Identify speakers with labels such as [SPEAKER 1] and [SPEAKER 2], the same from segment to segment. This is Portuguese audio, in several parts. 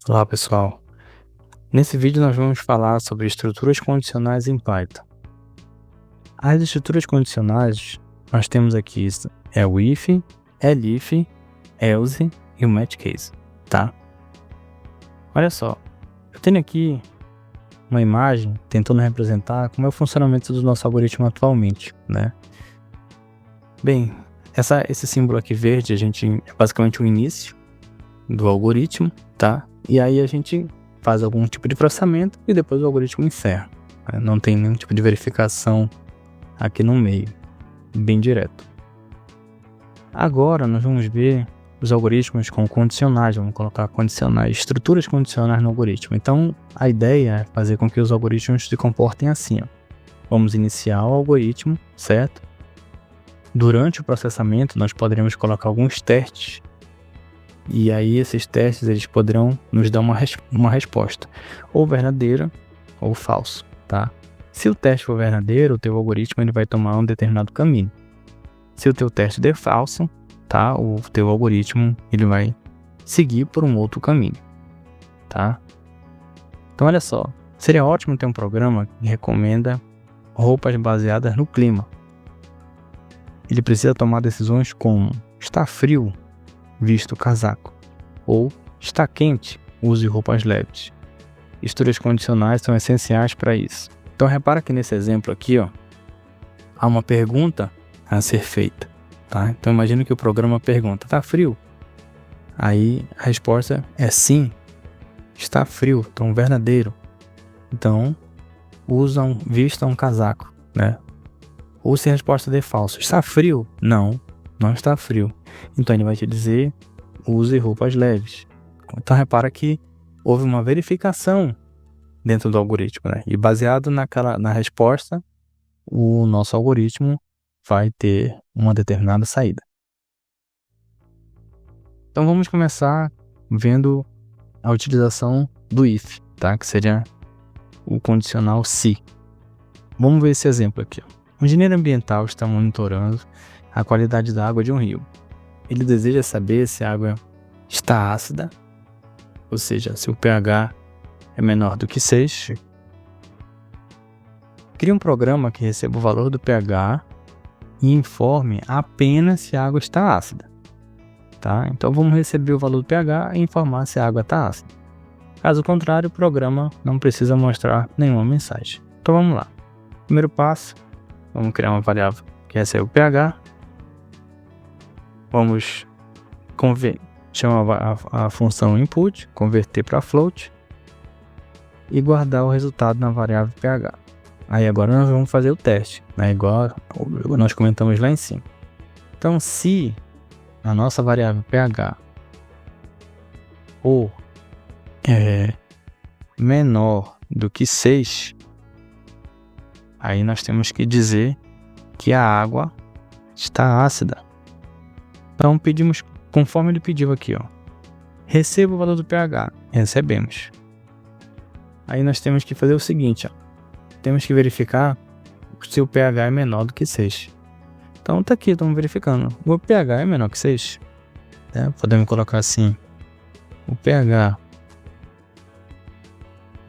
[SPEAKER 1] Olá pessoal, nesse vídeo nós vamos falar sobre estruturas condicionais em Python. As estruturas condicionais nós temos aqui o if, elif, else e o match case, tá? Olha só, eu tenho aqui uma imagem tentando representar como é o funcionamento do nosso algoritmo atualmente, né? Bem, esse símbolo aqui verde é basicamente o início do algoritmo, tá? E aí a gente faz algum tipo de processamento e depois o algoritmo encerra. Não tem nenhum tipo de verificação aqui no meio, bem direto. Agora nós vamos ver os algoritmos com condicionais, vamos colocar condicionais, estruturas condicionais no algoritmo. Então a ideia é fazer com que os algoritmos se comportem assim, ó. Vamos iniciar o algoritmo, certo? Durante o processamento nós poderemos colocar alguns testes. E aí esses testes eles poderão nos dar uma resposta, ou verdadeira ou falso, tá? Se o teste for verdadeiro, o teu algoritmo ele vai tomar um determinado caminho. Se o teu teste der falso, tá? O teu algoritmo ele vai seguir por um outro caminho, tá? Então olha só, seria ótimo ter um programa que recomenda roupas baseadas no clima. Ele precisa tomar decisões como está frio, vista o casaco, ou está quente, use roupas leves. Estruturas condicionais são essenciais para isso. Então repara que nesse exemplo aqui, ó, há uma pergunta a ser feita, tá? Então imagina que o programa pergunta, tá frio? Aí a resposta é sim, está frio, então verdadeiro. Então vista um casaco, né? Ou se a resposta der falso, está frio? Não está frio. Então ele vai te dizer, use roupas leves. Então repara que houve uma verificação dentro do algoritmo, né? E baseado na resposta, o nosso algoritmo vai ter uma determinada saída. Então vamos começar vendo a utilização do if, tá? Que seria o condicional se. Vamos ver esse exemplo aqui. O engenheiro ambiental está monitorando a qualidade da água de um rio. Ele deseja saber se a água está ácida, ou seja, se o pH é menor do que 6. Crie um programa que receba o valor do pH e informe apenas se a água está ácida. Tá? Então vamos receber o valor do pH e informar se a água está ácida. Caso contrário, o programa não precisa mostrar nenhuma mensagem. Então vamos lá. Primeiro passo, vamos criar uma variável que recebe o pH. Vamos chamar a função input, converter para float e guardar o resultado na variável pH. Aí agora nós vamos fazer o teste, né? Igual nós comentamos lá em cima. Então se a nossa variável pH ou é menor do que 6, aí nós temos que dizer que a água está ácida. Então pedimos, conforme ele pediu aqui, ó, receba o valor do pH, recebemos. Aí nós temos que fazer o seguinte, ó, temos que verificar se o pH é menor do que 6. Então tá aqui, estamos verificando, o pH é menor que 6, né? Podemos colocar assim, o pH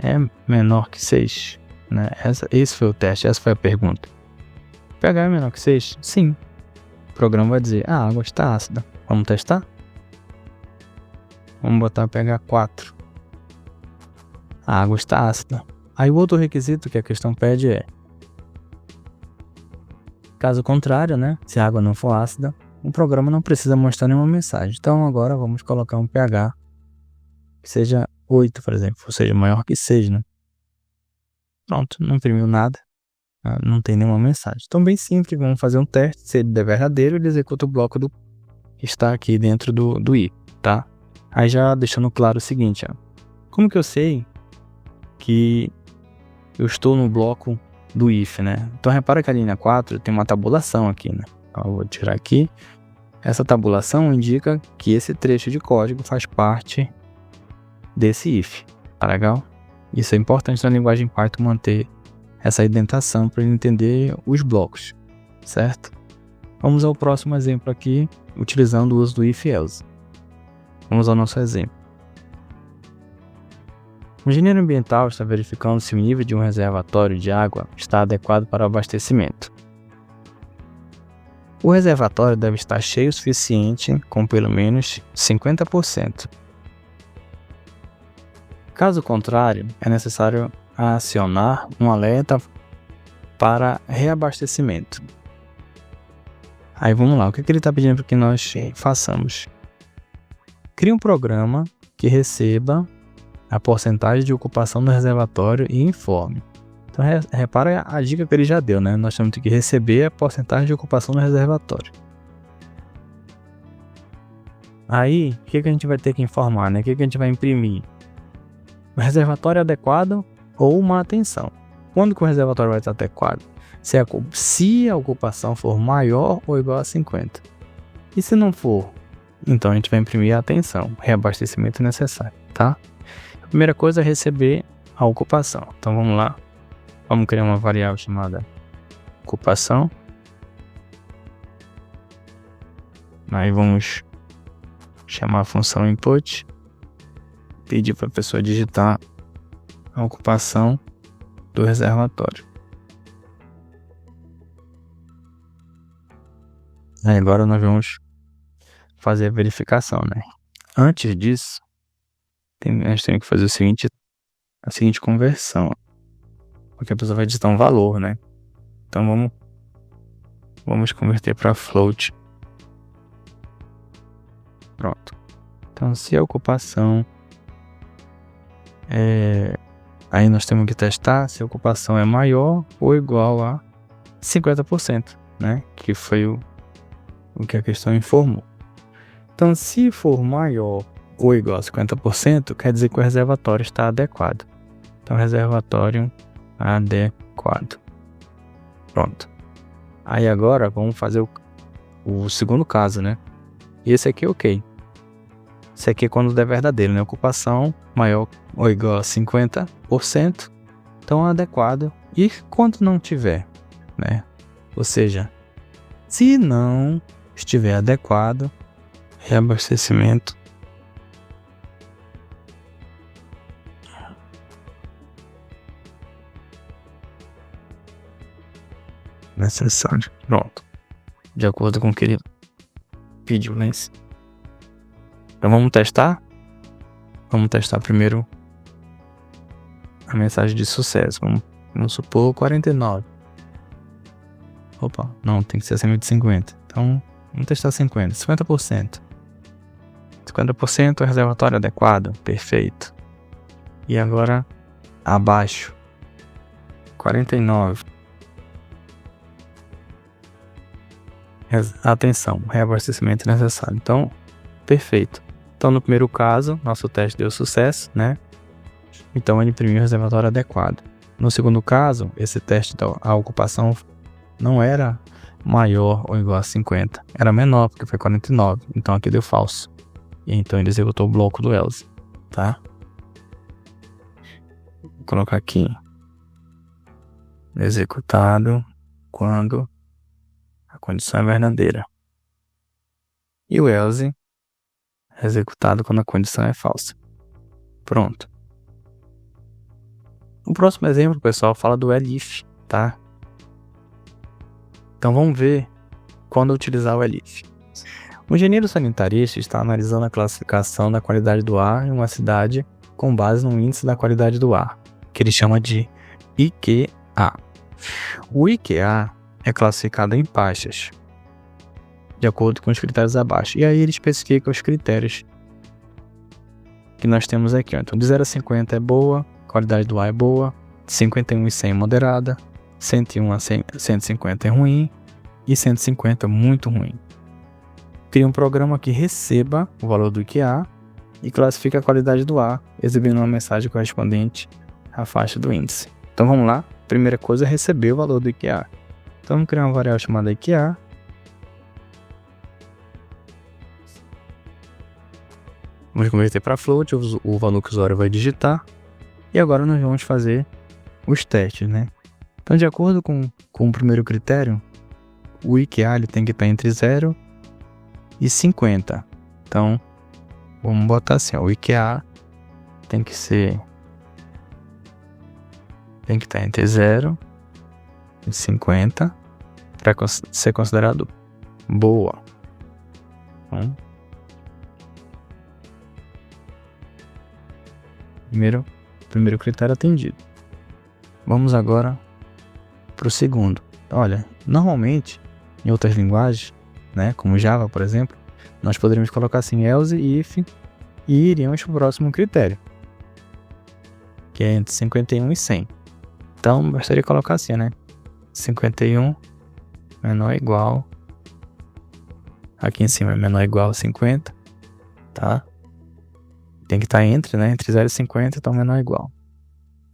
[SPEAKER 1] é menor que 6, né? Esse foi o teste, essa foi a pergunta. O pH é menor que 6? Sim. O programa vai dizer, a água está ácida. Vamos testar? Vamos botar pH 4. A água está ácida. Aí o outro requisito que a questão pede é, caso contrário, né? Se a água não for ácida, o programa não precisa mostrar nenhuma mensagem. Então agora vamos colocar um pH que seja 8, por exemplo, ou seja, maior que 6, né? Pronto, não imprimiu nada. Não tem nenhuma mensagem. Então bem simples, vamos fazer um teste. Se ele der verdadeiro, ele executa o bloco que está aqui dentro do if, tá? Aí já deixando claro o seguinte, ó. Como que eu sei que eu estou no bloco do if, né? Então repara que a linha 4 tem uma tabulação aqui, né? Então, eu vou tirar aqui. Essa tabulação indica que esse trecho de código faz parte desse if, tá legal? Isso é importante na linguagem Python manter essa indentação para ele entender os blocos, certo? Vamos ao próximo exemplo aqui, utilizando o uso do if-else. Vamos ao nosso exemplo. O engenheiro ambiental está verificando se o nível de um reservatório de água está adequado para o abastecimento. O reservatório deve estar cheio o suficiente, com pelo menos 50%. Caso contrário, é necessário acionar um alerta para reabastecimento. Aí vamos lá, o que ele está pedindo para que nós façamos? Crie um programa que receba a porcentagem de ocupação do reservatório e informe. Então repara a dica que ele já deu, né? Nós temos que receber a porcentagem de ocupação do reservatório. Aí, o que a gente vai ter que informar, né? O que a gente vai imprimir? O reservatório adequado ou uma atenção. Quando que o reservatório vai estar adequado? Se a ocupação for maior ou igual a 50. E se não for? Então a gente vai imprimir a atenção, reabastecimento necessário, tá? A primeira coisa é receber a ocupação. Então vamos lá. Vamos criar uma variável chamada ocupação. Aí vamos chamar a função input. Pedir para a pessoa digitar a ocupação do reservatório. Aí agora nós vamos fazer a verificação, né? Antes disso, a gente tem que fazer a seguinte conversão. Porque a pessoa vai digitar um valor, né? Então vamos converter para float. Pronto. Então se a ocupação aí nós temos que testar se a ocupação é maior ou igual a 50%, né? Que foi o que a questão informou. Então, se for maior ou igual a 50%, quer dizer que o reservatório está adequado. Então, reservatório adequado. Pronto. Aí agora vamos fazer o segundo caso, né? E esse aqui é ok. Esse aqui é quando der verdadeiro, né? Ocupação maior ou igual a 50%, então adequado. E quando não tiver, né? Ou seja, se não estiver adequado, reabastecimento necessário. Pronto. De acordo com o que ele pediu, né? Então vamos testar? Vamos testar primeiro a mensagem de sucesso. Vamos supor 49. Opa, não, tem que ser acima de 50. Então, vamos testar 50. 50%. 50% é reservatório adequado. Perfeito. E agora, abaixo. 49. Atenção, reabastecimento necessário. Então, perfeito. Então, no primeiro caso, nosso teste deu sucesso, né? Então, ele imprimiu o reservatório adequado. No segundo caso, esse teste da ocupação não era maior ou igual a 50. Era menor, porque foi 49. Então, aqui deu falso. E então, ele executou o bloco do else, tá? Vou colocar aqui. Executado quando a condição é verdadeira. E o else executado quando a condição é falsa. Pronto. O próximo exemplo, pessoal, fala do elif, tá? Então vamos ver quando utilizar o elif. O engenheiro sanitarista está analisando a classificação da qualidade do ar em uma cidade com base no índice da qualidade do ar, que ele chama de IQA. O IQA é classificado em faixas, de acordo com os critérios abaixo. E aí ele especifica os critérios que nós temos aqui. Então, de 0 a 50 é boa, qualidade do ar é boa, 51 e 100 é moderada, 101 a 150 é ruim e 150 é muito ruim. Cria um programa que receba o valor do IQA e classifica a qualidade do ar, exibindo uma mensagem correspondente à faixa do índice. Então vamos lá. Primeira coisa é receber o valor do IQA. Então vamos criar uma variável chamada IQA. Vamos converter para float, o valor que o usuário vai digitar. E agora nós vamos fazer os testes, né? Então, de acordo com o primeiro critério, o IQA ele tem que estar entre 0 e 50. Então, vamos botar assim, ó, o IQA tem que ser tem que estar entre 0 e 50 para ser considerado boa. Então, primeiro critério atendido. Vamos agora para o segundo. Olha, normalmente, em outras linguagens, né, como Java, por exemplo, nós poderíamos colocar assim, else e if, e iríamos para o próximo critério, que é entre 51 e 100. Então, bastaria colocar assim, né? 51 menor ou igual. Aqui em cima é menor ou igual a 50, tá? Tem que estar entre, né? Entre 0 e 50, então menor ou igual.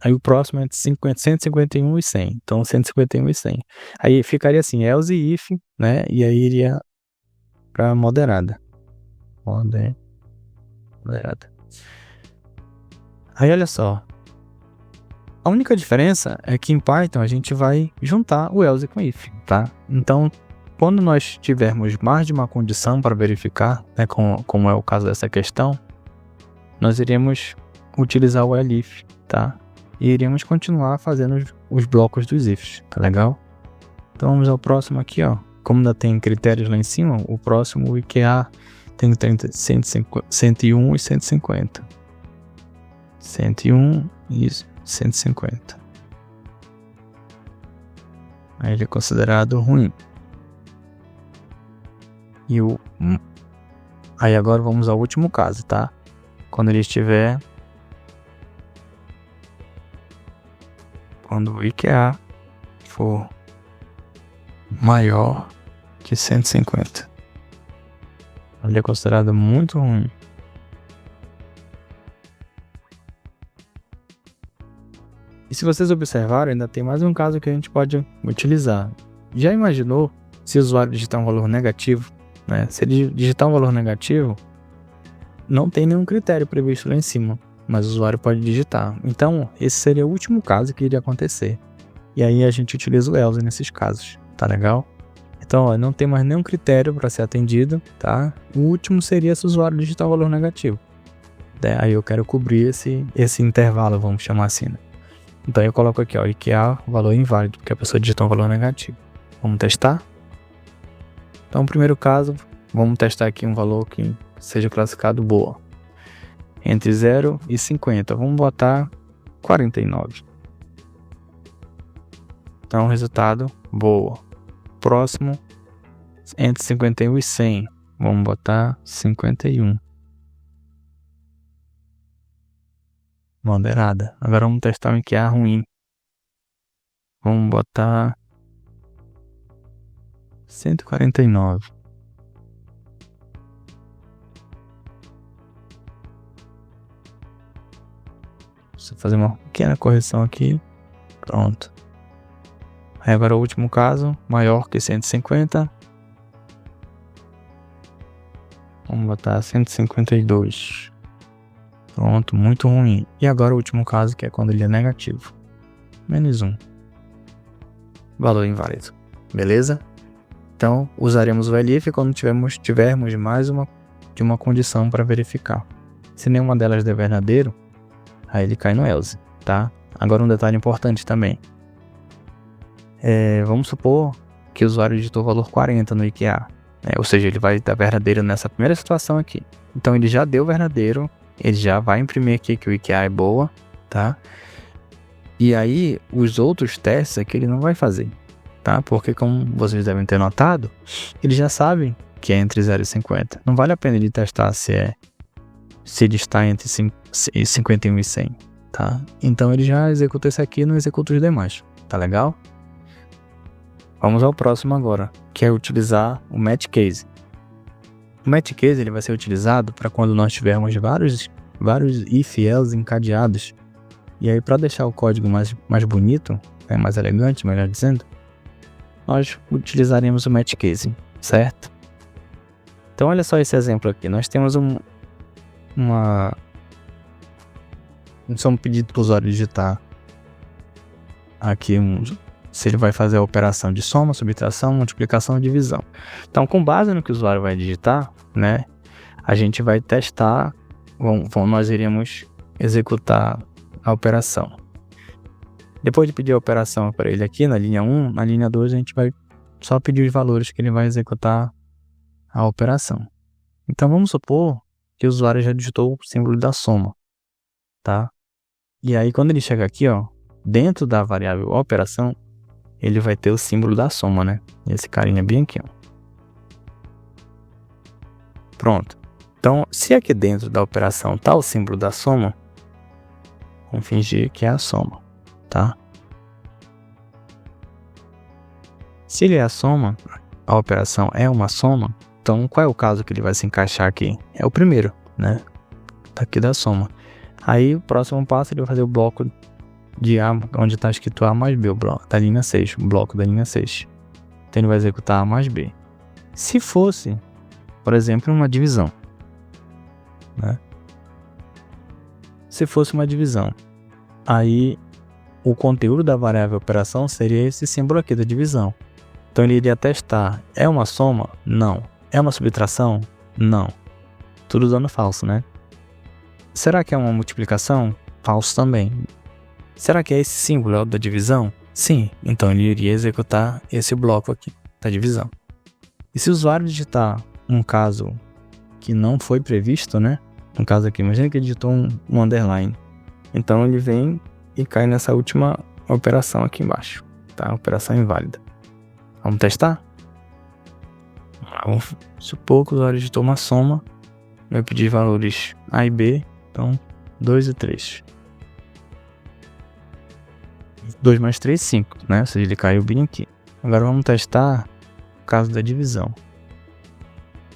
[SPEAKER 1] Aí o próximo é entre 151 e 100. Então, 151 e 100. Aí ficaria assim, else e if, né? E aí iria para moderada. Moderada. Aí, olha só. A única diferença é que em Python a gente vai juntar o else com if, tá? Então, quando nós tivermos mais de uma condição para verificar, né, como é o caso dessa questão, nós iremos utilizar o elif, tá? E iremos continuar fazendo os blocos dos ifs, tá legal? Então vamos ao próximo aqui, ó. Como ainda tem critérios lá em cima, o próximo, o IKEA, tem 101 e 150. 101 e 150. Aí ele é considerado ruim. Aí agora vamos ao último caso, tá? Quando ele estiver... Quando o IKEA for maior que 150. Ele é considerado muito ruim. E se vocês observarem, ainda tem mais um caso que a gente pode utilizar. Já imaginou se o usuário digitar um valor negativo? Né? Se ele digitar um valor negativo, não tem nenhum critério previsto lá em cima, mas o usuário pode digitar. Então, esse seria o último caso que iria acontecer. E aí a gente utiliza o else nesses casos, tá legal? Então, ó, não tem mais nenhum critério para ser atendido, tá? O último seria se o usuário digitar um valor negativo. Aí eu quero cobrir esse intervalo, vamos chamar assim, né? Então eu coloco aqui, ó, IKEA, valor inválido, porque a pessoa digitou um valor negativo. Vamos testar? Então, no primeiro caso, vamos testar aqui um valor que seja classificado boa. Entre 0 e 50, vamos botar 49. Então, resultado, boa. Próximo, entre 51 e 100, vamos botar 51. Moderada. Agora vamos testar um IKEA ruim. Vamos botar 149. Deixa eu fazer uma pequena correção aqui. Pronto. Aí agora o último caso, maior que 150. Vamos botar 152. Pronto, muito ruim. E agora o último caso, que é quando ele é negativo. -1. Valor inválido. Beleza? Então, usaremos o elif quando tivermos mais de uma condição para verificar. Se nenhuma delas der verdadeiro, aí ele cai no else, tá? Agora um detalhe importante também. Vamos supor que o usuário digitou o valor 40 no IKEA. Ou seja, ele vai dar verdadeiro nessa primeira situação aqui. Então ele já deu verdadeiro, ele já vai imprimir aqui que o IKEA é boa, tá? E aí, os outros testes aqui ele não vai fazer, tá? Porque como vocês devem ter notado, eles já sabem que é entre 0 e 50. Não vale a pena ele testar se ele está entre 51 e 100, tá? Então ele já executa esse aqui e não executa os demais, tá legal? Vamos ao próximo agora, que é utilizar o match case. O match case ele vai ser utilizado para quando nós tivermos vários if e else encadeados. E aí, para deixar o código mais bonito, mais elegante, melhor dizendo, nós utilizaremos o match case, certo? Então, olha só esse exemplo aqui. Nós temos um pedido para o usuário digitar aqui se ele vai fazer a operação de soma, subtração, multiplicação e divisão. Então, com base no que o usuário vai digitar, né, a gente vai testar, nós iremos executar a operação. Depois de pedir a operação para ele aqui na linha 1, na linha 2 a gente vai só pedir os valores que ele vai executar a operação. Então vamos supor que o usuário já digitou o símbolo da soma, tá? E aí quando ele chega aqui, ó, dentro da variável operação, ele vai ter o símbolo da soma, né? Esse carinha bem aqui, ó. Pronto. Então, se aqui dentro da operação tá o símbolo da soma, vamos fingir que é a soma, tá? Se ele é a soma, a operação é uma soma, então qual é o caso que ele vai se encaixar aqui? É o primeiro, né? Tá aqui da soma. Aí o próximo passo ele vai fazer o bloco de A, onde está escrito A mais B, o bloco da linha 6, o bloco da linha 6. Então ele vai executar A mais B. Se fosse, por exemplo, uma divisão, né? Se fosse uma divisão, aí o conteúdo da variável operação seria esse símbolo aqui da divisão. Então ele iria testar, é uma soma? Não. É uma subtração? Não. Tudo dando falso, né? Será que é uma multiplicação? Falso também. Será que é esse símbolo, é o da divisão? Sim. Então ele iria executar esse bloco aqui da divisão. E se o usuário digitar um caso que não foi previsto, né? No caso aqui, imagina que ele digitou um underline. Então ele vem e cai nessa última operação aqui embaixo, tá? Operação inválida. Vamos testar? Vamos supor que o usuário digitou uma soma. Vai pedir valores A e B. Então, 2 e 3. 2 mais 3, 5, né? Ou seja, ele caiu bem aqui. Agora vamos testar o caso da divisão.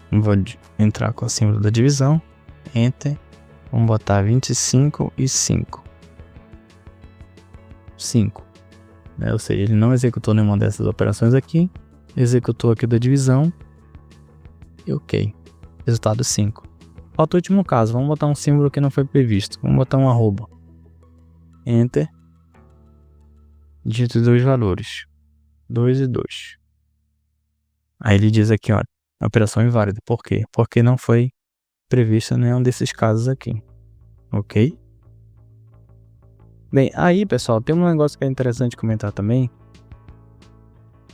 [SPEAKER 1] Vou entrar com o símbolo da divisão. Enter. Vamos botar 25 e 5. 5. Né? Ou seja, ele não executou nenhuma dessas operações aqui. Executou aqui da divisão. E ok. Resultado 5. Falta o último caso. Vamos botar um símbolo que não foi previsto. Vamos botar um arroba. Enter. Digito 2 valores. 2 e 2. Aí ele diz aqui, ó. Operação inválida. Por quê? Porque não foi previsto nenhum desses casos aqui. Ok? Bem, aí pessoal, tem um negócio que é interessante comentar também.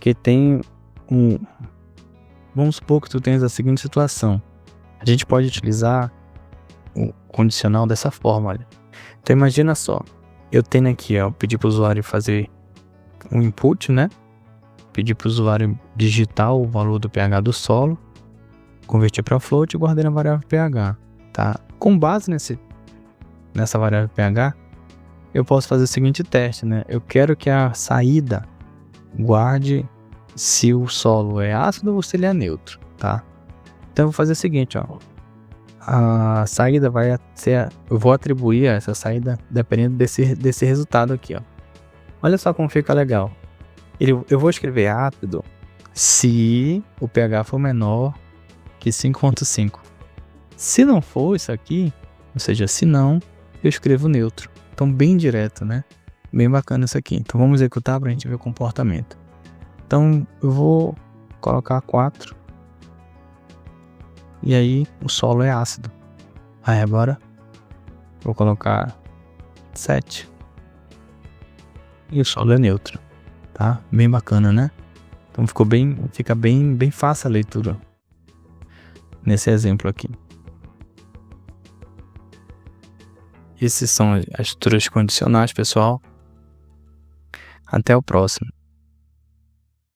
[SPEAKER 1] Que tem vamos supor que tu tens a seguinte situação. A gente pode utilizar o condicional dessa forma, olha. Então imagina só. Eu tenho aqui, ó, pedir para o usuário fazer um input, né? Pedir para o usuário digitar o valor do pH do solo, converter para float e guardar na variável pH, tá? Com base nessa variável pH, eu posso fazer o seguinte teste, né? Eu quero que a saída guarde se o solo é ácido ou se ele é neutro, tá? Então eu vou fazer o seguinte, ó. A saída vai ser, eu vou atribuir essa saída dependendo desse resultado aqui, ó. Olha só como fica legal. Eu vou escrever ácido se o pH for menor que 5.5. Se não for isso aqui, ou seja, se não, eu escrevo neutro. Então bem direto, né? Bem bacana isso aqui. Então vamos executar para a gente ver o comportamento. Então eu vou colocar 4. E aí o solo é ácido. Aí agora vou colocar 7. E o solo é neutro. Tá? Bem bacana, né? Então fica bem fácil a leitura nesse exemplo aqui. Esses são as estruturas condicionais, pessoal. Até o próximo.